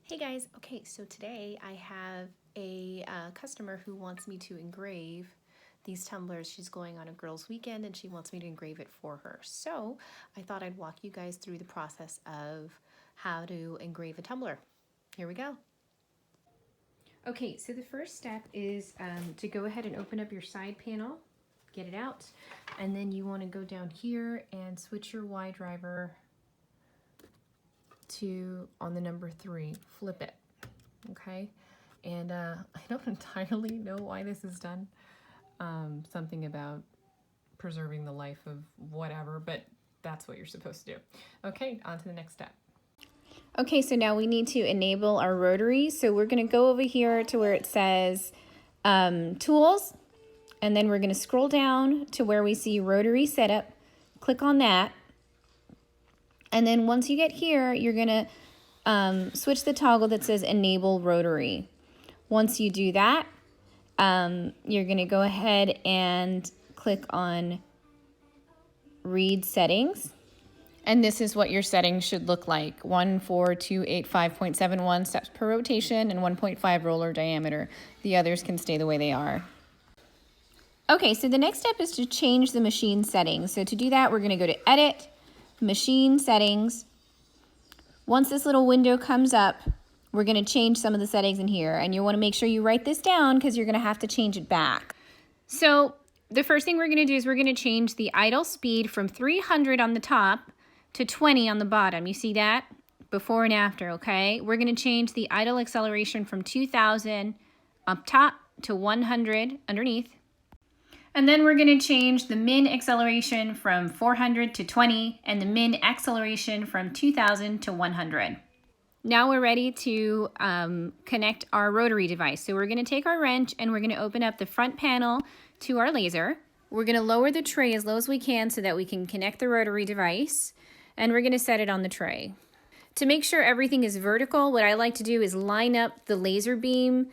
Hey guys, okay, so today I have a customer who wants me to engrave these tumblers. She's going on a girls' weekend and she wants me to engrave it for her. So I thought I'd walk you guys through the process of how to engrave a tumbler. Here we go. Okay, so the first step is to go ahead and open up your side panel, get it out, and then you want to go down here and switch your Y driver to on the number 3, flip it, okay? And I don't entirely know why this is done. Something about preserving the life of whatever, but that's what you're supposed to do. Okay, on to the next step. Okay, so now we need to enable our rotary. So we're gonna go over here to where it says tools, and then we're gonna scroll down to where we see rotary setup, click on that. And then once you get here, you're gonna switch the toggle that says enable rotary. Once you do that, you're gonna go ahead and click on read settings. And this is what your settings should look like. 14285.71 steps per rotation and 1.5 roller diameter. The others can stay the way they are. Okay, so the next step is to change the machine settings. So to do that, we're gonna go to Edit, Machine Settings. Once this little window comes up, we're gonna change some of the settings in here, and you wanna make sure you write this down because you're gonna have to change it back. So the first thing we're gonna do is we're gonna change the idle speed from 300 on the top to 20 on the bottom. You see that? Before and after, okay? We're gonna change the idle acceleration from 2000 up top to 100 underneath. And then we're gonna change the min acceleration from 400 to 20 and the min acceleration from 2000 to 100. Now we're ready to connect our rotary device. So we're gonna take our wrench and we're gonna open up the front panel to our laser. We're gonna lower the tray as low as we can so that we can connect the rotary device, and we're gonna set it on the tray. To make sure everything is vertical, what I like to do is line up the laser beam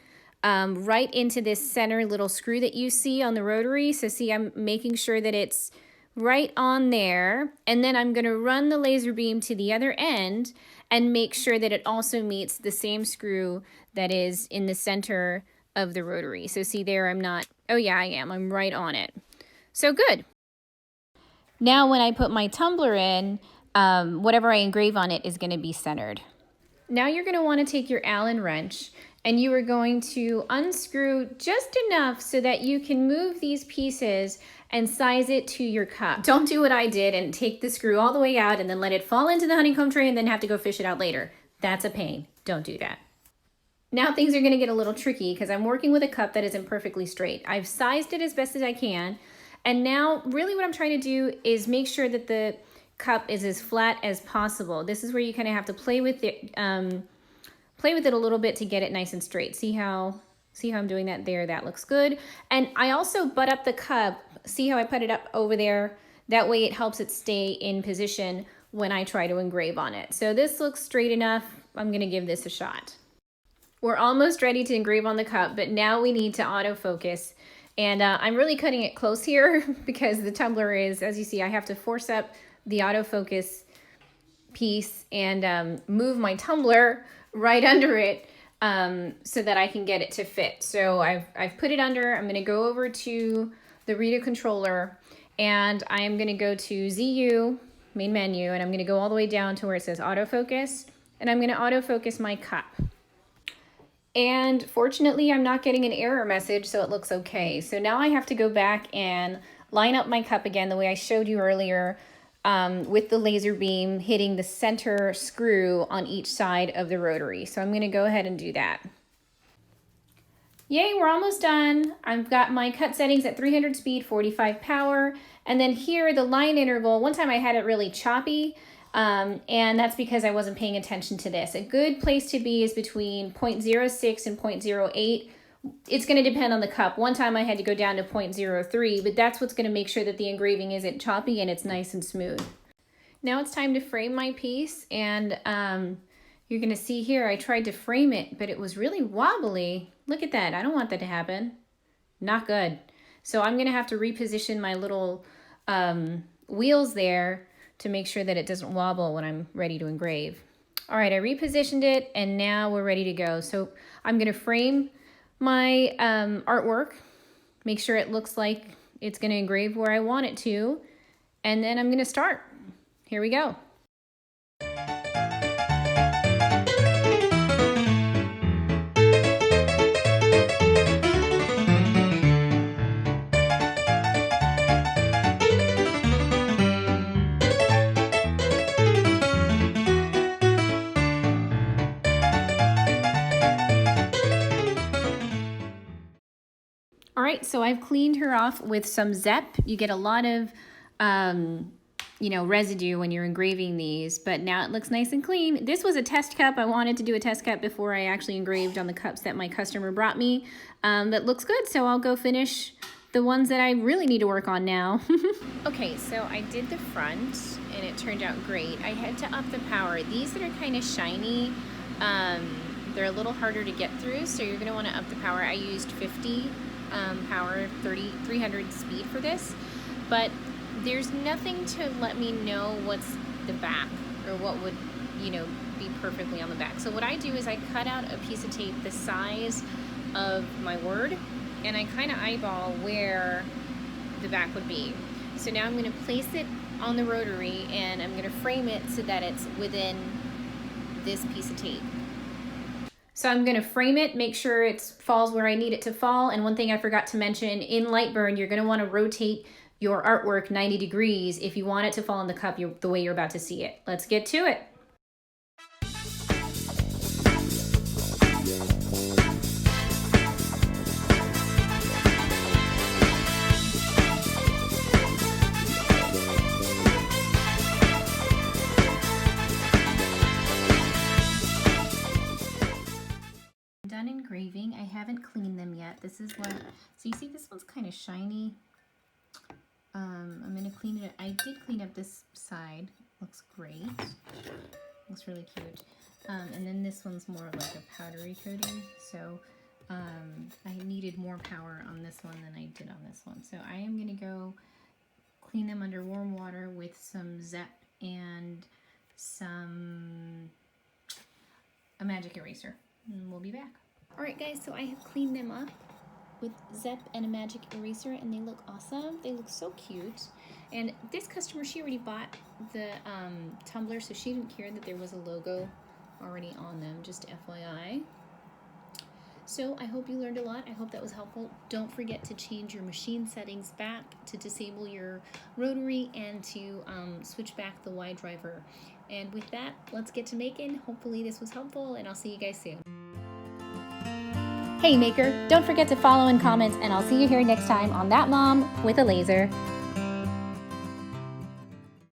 right into this center little screw that you see on the rotary. So see, I'm making sure that it's right on there, and then I'm gonna run the laser beam to the other end and make sure that it also meets the same screw that is in the center of the rotary. So see there, I'm not, oh yeah, I am, I'm right on it. So good. Now when I put my tumbler in, whatever I engrave on it is gonna be centered. Now you're gonna wanna take your Allen wrench and you are going to unscrew just enough so that you can move these pieces and size it to your cup. Don't do what I did and take the screw all the way out and then let it fall into the honeycomb tray and then have to go fish it out later. That's a pain. Don't do that. Now things are gonna get a little tricky because I'm working with a cup that isn't perfectly straight. I've sized it as best as I can, and now really what I'm trying to do is make sure that the cup is as flat as possible. This is where you kind of have to play with it a little bit to get it nice and straight. See how I'm doing that there? That looks good. And I also butt up the cup. See how I put it up over there? That way it helps it stay in position when I try to engrave on it. So this looks straight enough. I'm gonna give this a shot. We're almost ready to engrave on the cup, but now we need to autofocus. And I'm really cutting it close here because the tumbler is, as you see, I have to force up the autofocus piece and move my tumbler right under it so that I can get it to fit. So I've put it under. I'm gonna go over to the Rita controller and I am gonna go to ZU, main menu, and I'm gonna go all the way down to where it says autofocus, and I'm gonna autofocus my cup. And fortunately, I'm not getting an error message, so it looks okay. So now I have to go back and line up my cup again the way I showed you earlier, with the laser beam hitting the center screw on each side of the rotary. So I'm going to go ahead and do that. Yay, we're almost done. I've got my cut settings at 300 speed, 45 power, and then here the line interval. One time I had it really choppy, and that's because I wasn't paying attention to this. A good place to be is between 0.06 and 0.08. It's going to depend on the cup. One time I had to go down to 0.03, but that's what's going to make sure that the engraving isn't choppy and it's nice and smooth. Now it's time to frame my piece, and you're going to see here I tried to frame it, but it was really wobbly. Look at that. I don't want that to happen. Not good. So I'm going to have to reposition my little wheels there to make sure that it doesn't wobble when I'm ready to engrave. All right, I repositioned it and now we're ready to go. So I'm gonna frame my artwork, make sure it looks like it's gonna engrave where I want it to, and then I'm gonna start. Here we go. All right, so I've cleaned her off with some Zep. You get a lot of, you know, residue when you're engraving these, but now it looks nice and clean. This was a test cup. I wanted to do a test cup before I actually engraved on the cups that my customer brought me. That looks good, so I'll go finish the ones that I really need to work on now. Okay, so I did the front and it turned out great. I had to up the power. These that are kind of shiny, they're a little harder to get through, so you're gonna wanna up the power. I used 50 power, 300 speed for this, but there's nothing to let me know what's the back or what would, you know, be perfectly on the back. So what I do is I cut out a piece of tape the size of my word and I kind of eyeball where the back would be. So now I'm going to place it on the rotary and I'm going to frame it so that it's within this piece of tape. So I'm going to frame it, make sure it falls where I need it to fall. And one thing I forgot to mention, in Lightburn, you're going to want to rotate your artwork 90 degrees if you want it to fall in the cup the way you're about to see it. Let's get to it. Done engraving. I haven't cleaned them yet. This is what, so you see this one's kind of shiny. I'm gonna clean it. I did clean up this side. Looks great. Looks really cute. And then this one's more like a powdery coating. So I needed more power on this one than I did on this one. So I am gonna go clean them under warm water with some Zep and a magic eraser. And we'll be back. All right, guys, so I have cleaned them up with Zep and a magic eraser, and they look awesome. They look so cute. And this customer, she already bought the tumbler, so she didn't care that there was a logo already on them, just FYI. So I hope you learned a lot. I hope that was helpful. Don't forget to change your machine settings back to disable your rotary and to switch back the Y driver. And with that, let's get to making. Hopefully this was helpful, and I'll see you guys soon. Hey Maker, don't forget to follow and comment, and I'll see you here next time on That Mom with a Laser.